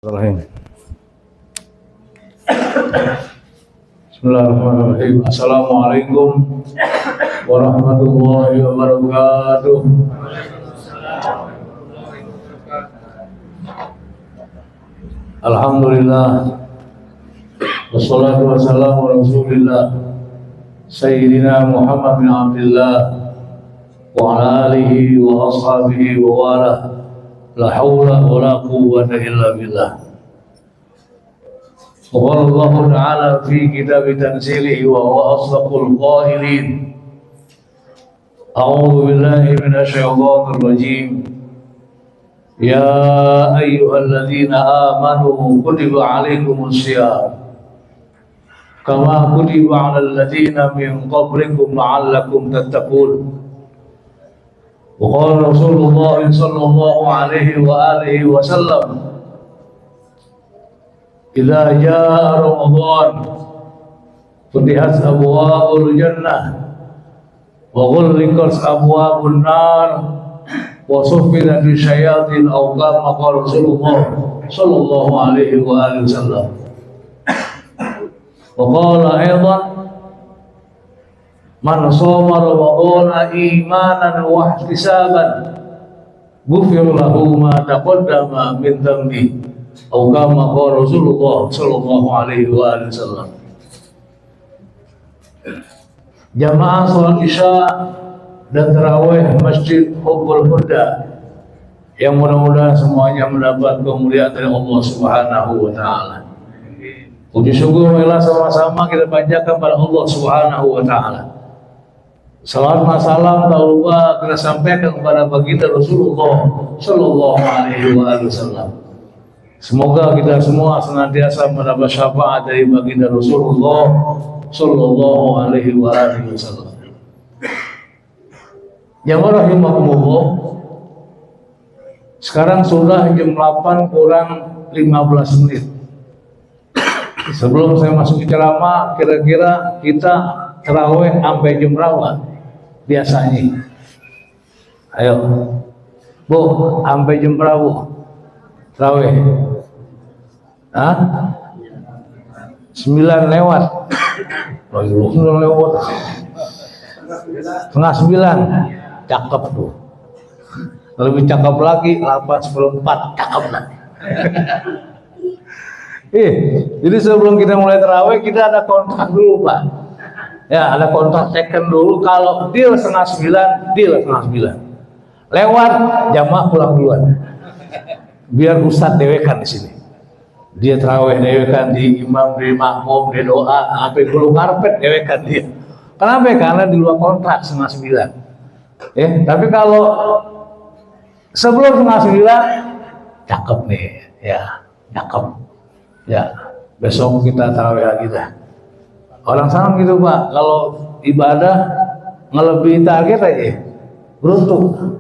Bismillahirrahmanirrahim. Assalamualaikum warahmatullahi wabarakatuh. Alhamdulillah, wassalatu wassalamu ala Rasulillah Sayyidina Muhammad bin Abdullah wa ala alihi wa ashabihi wa wala. La hawla wa la quwwata illa billah. Qala Allah Ta'ala fi kitab tanzilihi wa huwa asdaqul qailin. A'udzu billahi minasy syaithanir rajim. Ya ayyuhalladzina amanu kutiba 'alaikumus syiyam kama kutiba 'alal ladzina min qablikum la'allakum tattaqun. وقال رسول الله صلى الله عليه وآله وسلم إذا جاء رمضان فتحت أبواب الجنة وغلقت أبواب النار وصفدت الشياطين أو كما قال رسول الله صلى الله عليه وآله وسلم. وقال أيضا Man shoma ramadhana imanan wa ihtisaban ghufira lahu ma taqaddama min dhanbi atau kama qala Rasulullah sallallahu alaihi wasallam. Jamaah salat Isya dan tarawih Masjid Hubbul Huda yang mudah-mudahan semuanya mendapat kemuliaan dari Allah Subhanahu wa taala. Puji syukur marilah sama-sama kita panjatkan pada Allah Subhanahu wa taala. Salawat salam tak lupa kita sampaikan kepada baginda Rasulullah Sallallahu Alaihi Wasallam. Semoga kita semua senantiasa mendapat syafaat dari baginda Rasulullah Sallallahu Alaihi Wasallam. Yang rahimakumullah, sekarang sudah jam 8 kurang 15 menit. Sebelum saya masuk ke ceramah, kira-kira kita tarawih sampai jam berapa biasanya? Ayo, Bu, sampai jam berapa tarawih? Hah? 9 lewat. Oh, 9 lewat. Setengah 9. Cakep tuh. Lebih cakep lagi 8:04. Cakep lah. Jadi sebelum kita mulai tarawih kita ada kontrak dulu, Pak. Ya, ada kontrak second dulu. Kalau deal setengah 9, deal setengah 9. Lewat, jamaah pulang duluan. Biar Ustadz dewekan di sini. Dia tarawih dewekan di imam, di makmum, di doa, sampai gulung karpet dewekan dia. Kenapa? Karena di luar kontrak setengah 9. Tapi kalau sebelum setengah 9, cakep nih, ya, cakep. Ya, besok kita tarawih lagi dah. Orang sana gitu, Pak, kalau ibadah ngelebihi target aja beruntung.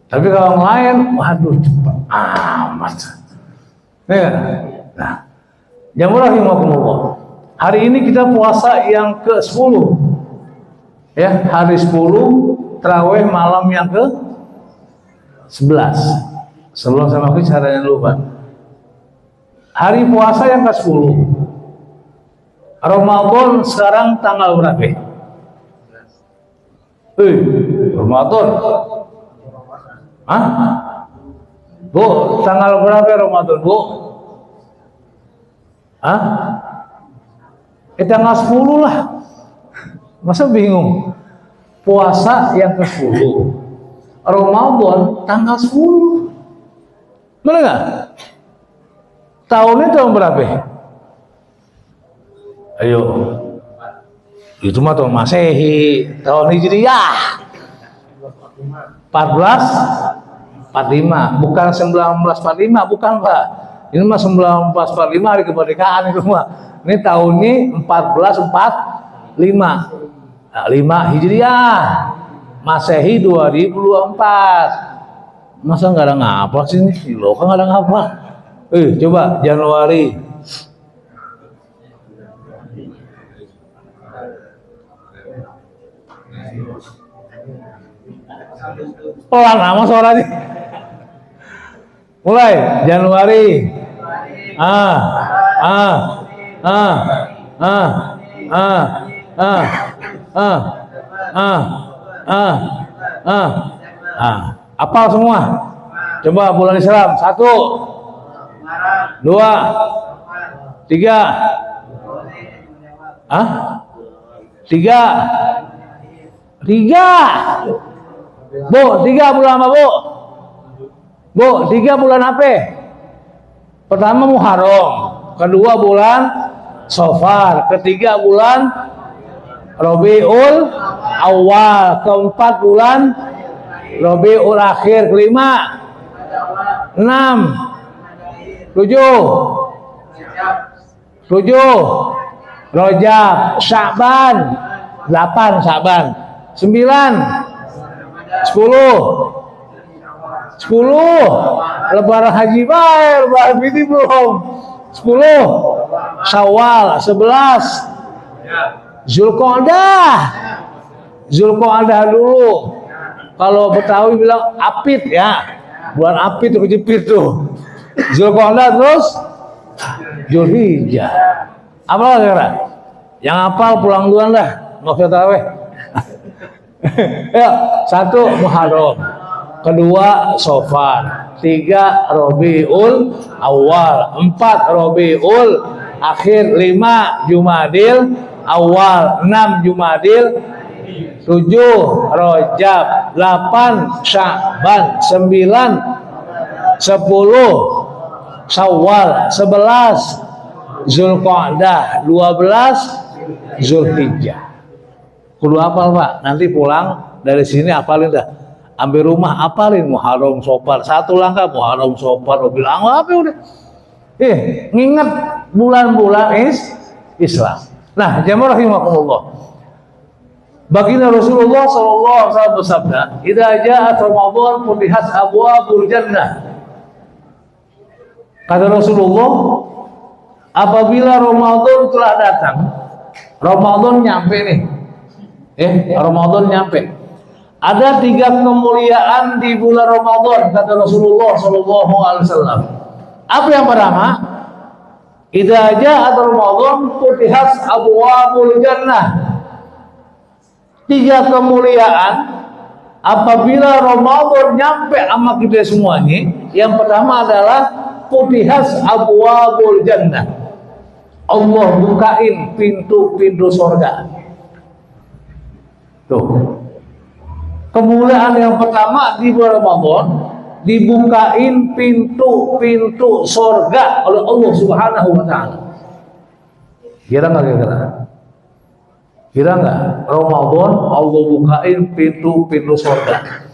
Tapi kalau yang lain, waduh cepat amat. Ya. Nah, jamaah rahimakumullah. Hari ini kita puasa yang ke-10. Ya, hari 10 tarawih malam yang ke-11. Sebelum saya makin caranya dulu, Pak. Hari puasa yang ke-10. Ramadan sekarang tanggal berapa? Ramadan. Hah? Bu, tanggal berapa Ramadan, Bu? Hah? Tanggal 10 lah. Masa bingung? Puasa yang ke-10. Ramadan tanggal 10. Benar nggak? Tahunnya tahun berapa? Ayo, itu mah tahun Masehi, tahun Hijriyah 1445, bukan 1945, bukan, Pak. Ini mah 1945 hari kemerdekaan itu mah. Ini tahunnya 1445. Nah, 5 Hijriyah, Masehi 2024. Masa nggak ada ngapa sih ini? Loh, kan nggak ada ngapa? Coba Januari. Pelan lama suaranya. Mulai Januari, ah, ah, ah, ah, ah, ah, ah, ah, ah, ah. Apal semua? Coba bulan Islam. 1, 2, 3. Ah? 3. 3. Bu, 3 bulan apa, Bu? Bu, 3 bulan apa? Pertama Muharram, kedua bulan Safar, ketiga bulan Rabiul Awal, keempat bulan Rabiul Akhir, kelima 6, 7 Rajab, Sya'ban 8 Sya'ban, 9 10 Lebaran Haji baik, Lebaran ini belum. 10 Syawal, 11 Zulqa'dah dulu. Kalau Betawi bilang Apit ya, bulan Apit itu kejepit tuh. Zulqa'dah terus Zulhijjah. Apa lagi kira? Yang hafal pulang duluan dah, nggak usah tarawih. Ya, 1 Muharram, kedua Safar, 3 Rabiul Awal, 4 Rabiul Akhir, 5 Jumadil Awal, 6 Jumadil, 7 Rajab, 8 Sya'ban, 9 10 Syawal, 11 Zulqa'dah, 12 Zulhijjah. Kudu hafal, Pak. Nanti pulang dari sini hafalin dah. Ambil rumah hafalin Muharram, Safar. 1 langkah Muharram, Safar, bilang apa udah. Nginget bulan-bulan Islam. Nah, jamaah rahimakumullah. Baginda Rasulullah sallallahu alaihi wasallam bersabda, "Idza ja'at Ramadan futihat abwabul jannah." Kata Rasulullah, apabila Ramadan telah datang, Ramadan nyampe nih. Ramadan nyampe. Ada 3 kemuliaan di bulan Ramadan, kata Rasulullah sallallahu alaihi wasallam. Apa yang pertama? Idza ja'at Ramadan futihat abwabul jannah. 3 kemuliaan apabila Ramadan nyampe sama kita semuanya. Yang pertama adalah futihat abwabul jannah. Allah bukain pintu-pintu surga. Tuh. Kemuliaan yang pertama di bulan Ramadan, dibukain pintu-pintu surga oleh Allah Subhanahu wa taala. Kira nggak kira? Kira nggak? Ramadan Allah bukain pintu-pintu surga.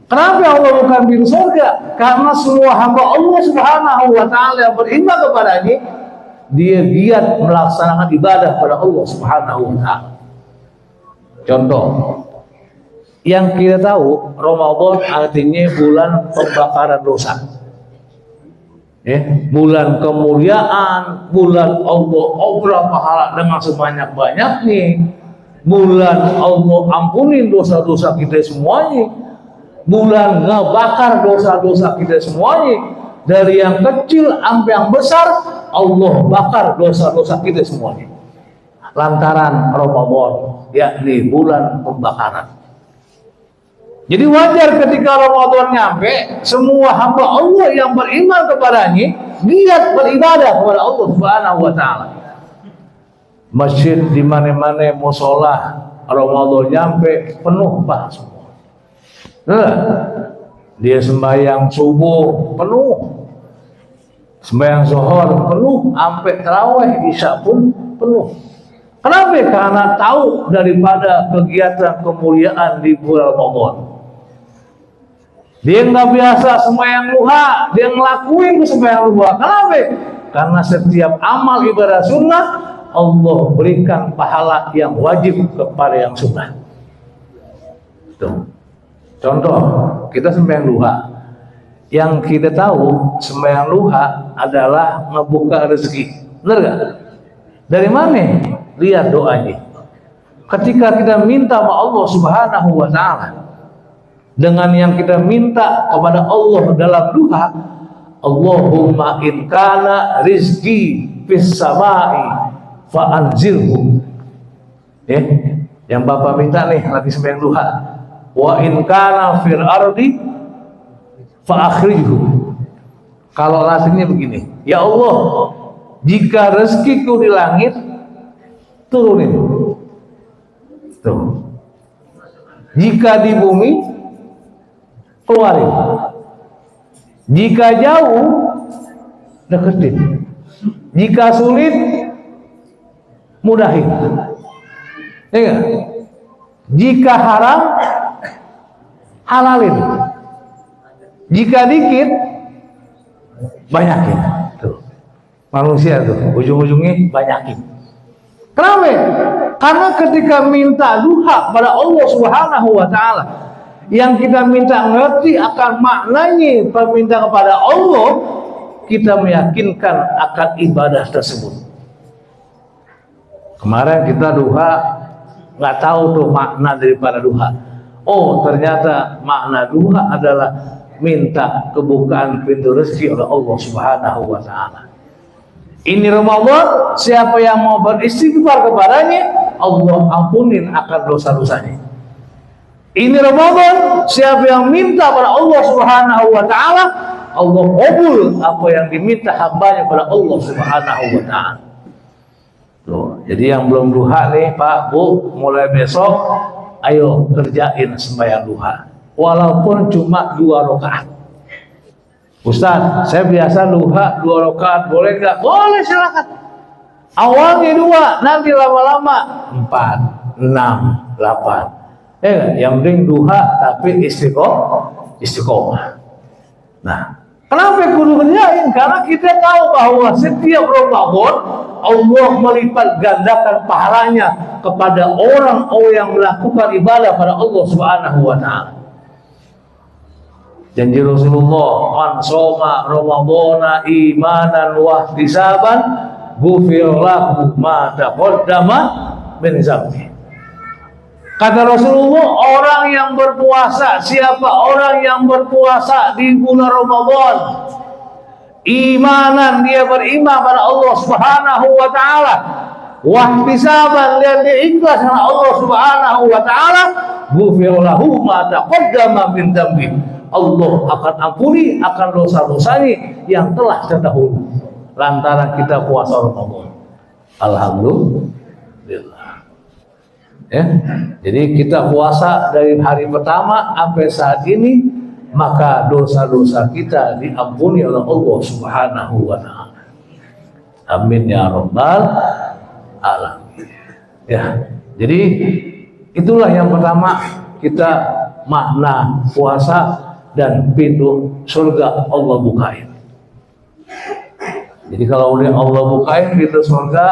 Kenapa Allah bukain pintu surga? Karena semua hamba Allah Subhanahu wa taala yang beriman kepadanya, dia giat melaksanakan ibadah pada Allah Subhanahu wa taala. Contoh, yang kita tahu Ramadan artinya bulan pembakaran dosa. Bulan kemuliaan, bulan Allah obrol pahala dengan sebanyak-banyaknya, bulan Allah ampunin dosa-dosa kita semuanya, bulan ngebakar dosa-dosa kita semuanya, dari yang kecil sampai yang besar Allah bakar dosa-dosa kita semuanya lantaran Ramadan, yakni bulan pembakaran. Jadi wajar ketika Ramadan nyampe, semua hamba Allah yang beriman kepadanya giat beribadah kepada Allah Subhanahu wa taala. Masjid di mana-mana, mushola Ramadan nyampe penuh Pak semua. Dia sembahyang subuh penuh, sembahyang zuhur penuh, sampai tarawih isya pun penuh. Kenapa? Karena tahu daripada kegiatan kemuliaan di bulan Ramadan. Dia nggak biasa sembahyang duha, dia ngelakuin sembahyang duha. Kenapa? Karena setiap amal ibadah sunnah Allah berikan pahala yang wajib kepada yang sunnah. Tuh. Contoh, kita sembahyang duha. Yang kita tahu sembahyang duha adalah ngebuka rezeki. Benar gak? Dari mana? Lihat doanya. Ketika kita minta sama Allah Subhanahu wa taala, dengan yang kita minta kepada Allah dalam duha, Allahumma in kana rizki fis samai fa anzilhu. Ya, yang Bapak minta nih lagi sembahyang duha. Wa in kana fil ardi fa akhrijhu. Kalau rasanya begini, ya Allah, jika rezekiku di langit, turunin. Tuh. Jika di bumi, keluarin. Jika jauh, deketin. Jika sulit, mudahin. Ya gak? Jika haram, halalin. Jika dikit, banyakin. Tuh. Manusia tuh, ujung-ujungnya banyakin. Kenapa? Karena ketika minta duha pada Allah Subhanahu wa Ta'ala, yang kita minta ngerti akan maknanya permintaan kepada Allah, kita meyakinkan akan ibadah tersebut. Kemarin kita duha nggak tahu tuh makna daripada duha. Oh, ternyata makna duha adalah minta kebukaan pintu rezeki oleh Allah Subhanahu wa Ta'ala. Ini Ramadan, siapa yang mau beristighfar kepadanya, Allah ampunin akan dosa-dosanya. Ini Ramadan, siapa yang minta pada Allah Subhanahu wa Ta'ala, Allah kabul apa yang diminta hambanya pada Allah Subhanahu wa Ta'ala. Tuh, jadi yang belum duha nih Pak Bu, mulai besok ayo kerjain sembahyang duha, walaupun cuma 2 rakaat. Ustaz, saya biasa duha 2 rakaat, boleh nggak? Boleh, silakan. Awalnya 2, nanti lama-lama 4, 6, 8. Yang penting duha tapi istiqomah. Nah, kenapa kudu kerjain? Karena kita tahu bahwa setiap Ramadan Allah melipat gandakan pahalanya kepada orang-orang yang melakukan ibadah pada Allah Subhanahu wa Ta'ala. Janji Rasulullah, man shoma ramadhana imanan wa ihtisaban ghufira lahu ma taqaddama min dzambi. Kata Rasulullah, orang yang berpuasa, siapa orang yang berpuasa di bulan Ramadan, imanan, dia beriman pada Allah Subhanahu wa Ta'ala, wa ihtisaban, dan dia ikhlas karena Allah Subhanahu wa Ta'ala, ghufira lahu ma taqaddama min dzambi. Allah akan ampuni akan dosa-dosanya yang telah terdahulu lantaran kita puasa Ramadan. Alhamdulillah. Ya, jadi kita puasa dari hari pertama sampai saat ini, maka dosa-dosa kita diampuni oleh Allah Subhanahu wa Ta'ala. Amin ya rabbal alamin. Ya, jadi itulah yang pertama, kita makna puasa dan pintu surga Allah bukain. Jadi kalau udah Allah bukain pintu surga,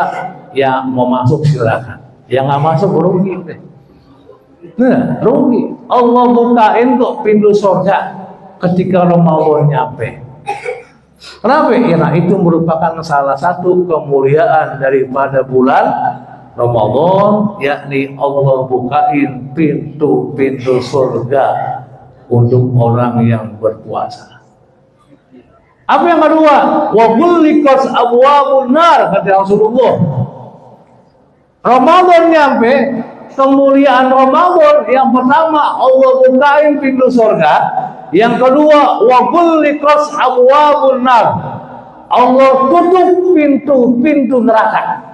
yang mau masuk silakan, yang nggak masuk rugi. Nah, rugi. Allah bukain kok pintu surga ketika Ramadan nyampe. Kenapa? Ya, itu merupakan salah satu kemuliaan daripada bulan Ramadan, yakni Allah bukain pintu-pintu surga untuk orang yang berpuasa. Apa yang kedua? Wa ghulliqat abwabun nar, kata Rasulullah. Ramadan nyampe, kemuliaan Ramadan yang pertama Allah bukain pintu surga, yang kedua wa ghulliqat abwabun nar, Allah tutup pintu-pintu neraka.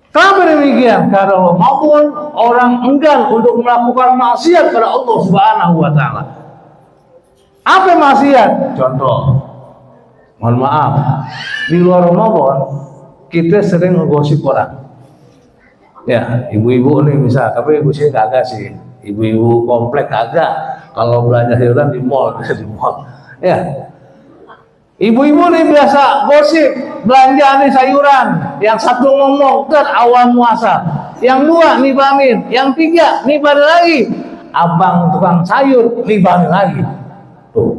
Kenapa demikian? Karena Ramadan orang enggan untuk melakukan maksiat pada Allah Subhanahu wa Ta'ala. Apa maksiat? Contoh, mohon maaf, di luar Ramadan kita sering ngegosip orang. Ya, ibu-ibu nih bisa, tapi ibu sih kagak sih. Ibu-ibu komplek kagak. Kalau belanja sayuran di mall, Ya. Ibu-ibu nih biasa gosip belanja nih sayuran, yang satu ngomong awal muasa, yang dua nibamin, yang tiga nibamin lagi, abang tukang sayur nibamin lagi. Tuh,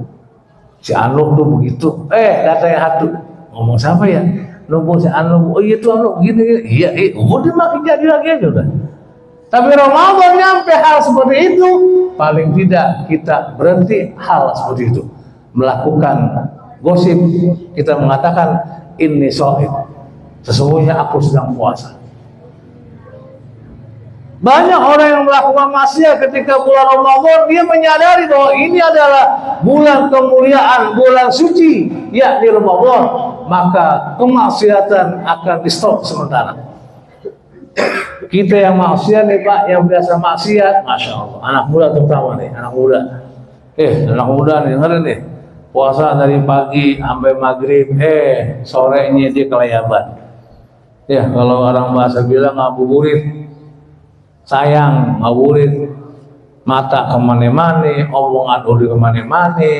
si Anu tuh begitu. Katanya satu, ngomong siapa ya? Nunggu si Anu, oh iya tuh Anu gini, iya, udah makin jadi lagi aja udah. Tapi Ramadan nyampe hal seperti itu, paling tidak kita berhenti hal seperti itu, melakukan gosip, kita mengatakan inni shaim, sesungguhnya aku sedang puasa. Banyak orang yang melakukan maksiat ketika bulan Ramadan, dia menyadari bahwa ini adalah bulan kemuliaan, bulan suci, yakni Ramadan, maka kemaksiatan akan di stop sementara. Kita yang maksiat nih Pak, yang biasa maksiat, Masya Allah, anak muda terutama nih, anak muda. Anak muda nih, dengerin nih, puasa dari pagi sampai maghrib, sorenya dia kelayaban. Ya, kalau orang bahasa bilang ngabuburit, sayang, ngabuburit, mata kemana-mana, omongan udah kemana-mana.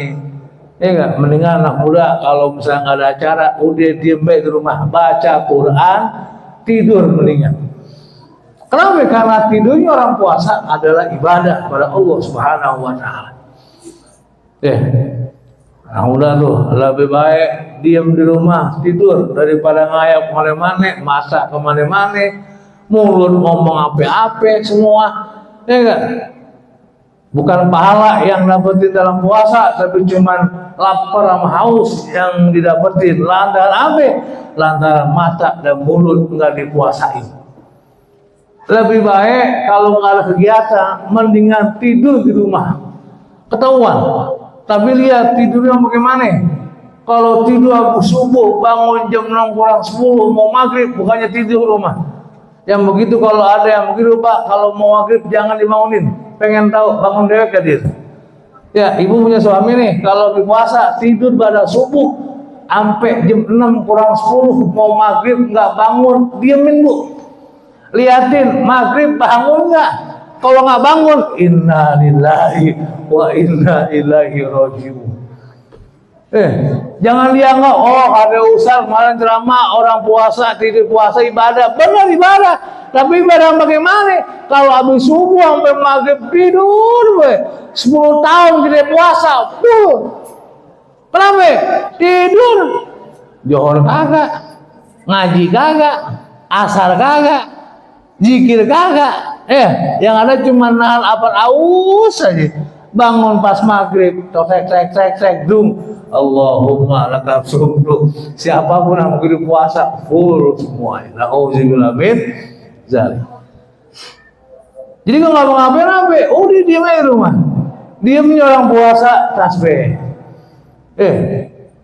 Ya nggak, mendingan anak muda kalau misalnya nggak ada acara, udah diem baik di rumah, baca Quran, tidur mendingan. Kenapa? Karena tidurnya orang puasa adalah ibadah pada Allah Subhanahu wa Ta'ala. Nah, udah tuh lebih baik diam di rumah tidur daripada ngayap kemana-mana, masak kemana-mana, mulut ngomong apa-apa semua, ya enggak? Bukan pahala yang dapetin dalam puasa, tapi cuman lapar sama haus yang didapetin. Lantaran apa? Lantaran mata dan mulut nggak dipuasain. Lebih baik kalau nggak ada kegiatan, mendingan tidur di rumah. Ketahuan. Tapi lihat tidurnya bagaimana. Kalau tidur aku subuh, bangun jam 6 kurang 10, mau maghrib, bukannya tidur rumah. Yang begitu kalau ada yang begitu Pak, kalau mau maghrib jangan dibangunin. Pengen tahu, bangun dewek hadir. Ya, ibu punya suami nih, kalau di puasa tidur pada subuh, sampai jam 6 kurang 10, mau maghrib nggak bangun, diemin Bu. Liatin maghrib bangun nggak? Kalau nggak bangun, inna lillahi wa inna ilaihi rajiun. Jangan dianggap ada ustaz malam ceramah orang puasa tidur puasa ibadah. Benar ibadah, tapi ibadah bagaimana? Kalau habis subuh sampai maghrib tidur, 10 tahun kita puasa, kenapa? Tidur, johor kagak, ngaji kagak, asar kagak, zikir kagak. Yang ada cuma nahan apar aus aja. Bangun pas maghrib, trek dung. Allahumma lakal sumdu. Siapapun yang begitu puasa full semua. Nauzubillah min zalik. Jadi kalau nggak ngapain-ngapain, udah diam aja rumah. Diamnya orang puasa tasbih.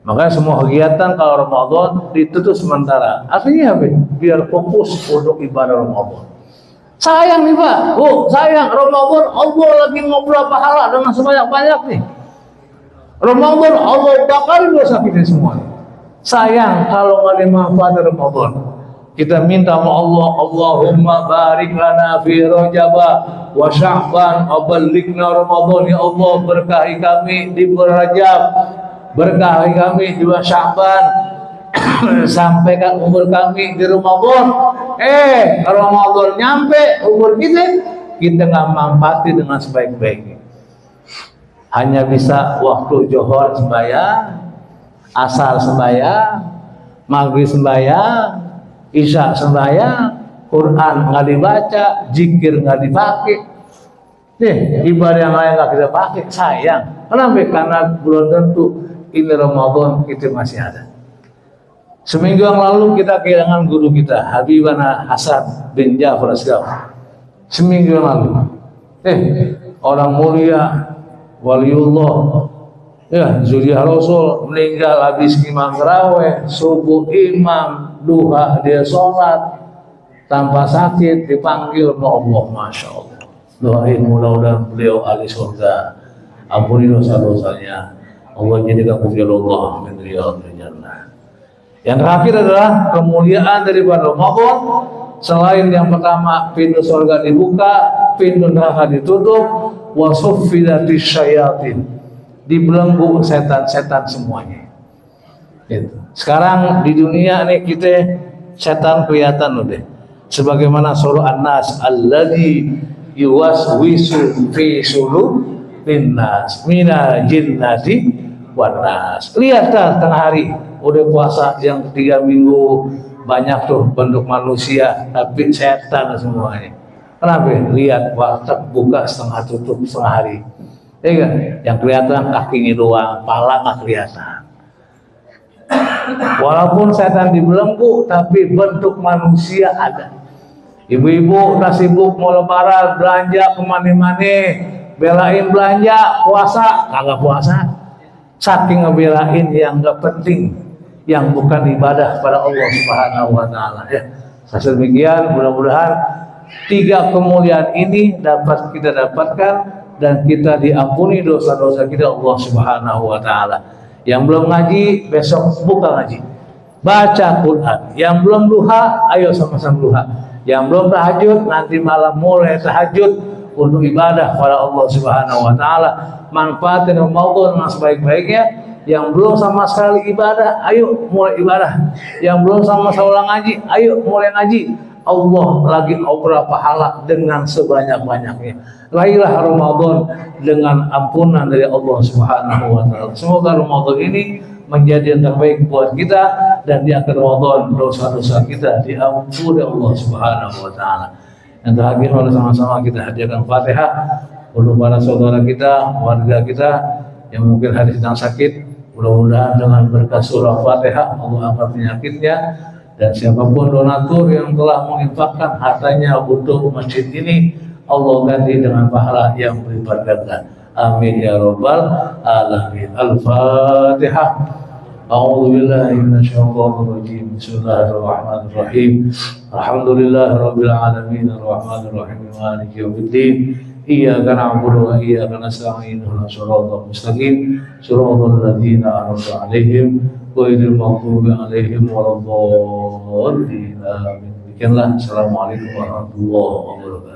Makanya semua kegiatan kalau Ramadan ditutup sementara. Artinya apa? Biar fokus untuk ibadah Ramadan. Sayang nih Pak, sayang Ramadan Allah lagi ngobrol pahala dengan sebanyak-banyak nih. Ramadan Allah bakal dosa kita semua. Sayang kalau nggak dimanfaatkan Ramadan. Kita minta sama Allah, Allahumma barik lana fi Rajab wa Sya'ban wa ballighna Ramadan. Ya Allah, berkahi kami di bulan Rajab, berkahi kami di bulan Sya'ban, sampaikan umur kami di Ramadan. Ramadan nyampe umur kita nggak manfaati dengan sebaik-baiknya. Hanya bisa waktu johor sembahyang, asar sembahyang, maghrib sembahyang, isya sembahyang, Quran nggak dibaca, zikir nggak dipakai. Ibadah yang lain nggak kita pakai, sayang. Kenapa? Karena belum tentu ini Ramadan kita masih ada. Seminggu yang lalu kita kehilangan guru kita, Habibana Hasan bin Ja'far Asgaf. Seminggu yang lalu. Orang mulia, waliullah, zuriat Rasul, meninggal habis imam tarawih, subuh imam, duha dia sholat, tanpa sakit dipanggil Allah, Masya Allah. Doain mudah-mudahan beliau ahli surga, ampuni dosa-dosanya, Allah jadikan Allah min riyadil jannah. Yang terakhir adalah kemuliaan daripada Ramadan. Selain yang pertama, pintu surga dibuka, pintu neraka ditutup, wasuffidatis syayatin, dibelenggu setan-setan semuanya. Sekarang di dunia nih kita setan kelihatan udah. Sebagaimana surah An-Nas, alladzi yuwaswisu fi suduril nas minal jinnati wan nas. Lihat tengah hari udah puasa yang 3 minggu, banyak tuh bentuk manusia tapi setan semuanya. Kenapa? Lihat waktu buka setengah tutup setengah hari. Yang kelihatan kakinya doang, pala nggak kelihatan. Walaupun setan dibelenggu, tapi bentuk manusia ada. Ibu-ibu udah sibuk mau lebaran, belanja kemana-mana, belain belanja, puasa, kagak puasa. Saking ngebelain yang gak penting, yang bukan ibadah pada Allah Subhanahu wa Ta'ala. Ya, demikian, mudah-mudahan 3 kemuliaan ini dapat kita dapatkan dan kita diampuni dosa-dosa kita Allah Subhanahu wa Ta'ala. Yang belum ngaji, besok buka ngaji, baca Quran. Yang belum duha, ayo sama-sama duha. Yang belum tahajud, nanti malam mulai tahajud untuk ibadah pada Allah Subhanahu wa Ta'ala. Manfaatin Ramadan dengan sebaik-baiknya. Yang belum sama sekali ibadah, ayo mulai ibadah. Yang belum sama sekali ngaji, ayo mulai ngaji. Allah lagi aura pahala dengan sebanyak-banyaknya. Raihlah Ramadan dengan ampunan dari Allah Subhanahu wa Ta'ala. Semoga Ramadan ini menjadi yang terbaik buat kita, dan di akhir Ramadan dosa-dosa kita diampuni Allah Subhanahu wa Ta'ala. Yang terakhir, mari sama-sama kita hadirkan Fatihah untuk para saudara kita, warga kita yang mungkin hari sedang sakit. Mudah-mudahan dengan berkat surah Fatihah Allah angkat penyakitnya, dan siapapun donatur yang telah menginfakkan hartanya untuk masjid ini, Allah ganti dengan pahala yang berlipat ganda. Amin ya rabbal alamin. Al-Fatihah. A'udzu billahi minasyaitonir rajim. Bismillahirrahmanirrahim. Alhamdulillahirabbil alamin arrahmanir rahim maliki yaumiddin. Iyyaka na'budu wa iyyaka nasta'in. Ihdinas siratal mustaqim. Shiratal ladzina an'amta 'alaihim ghairil maghdubi 'alaihim waladdallin. Amin. Demikianlah. Assalamualaikum warahmatullahi wabarakatuh.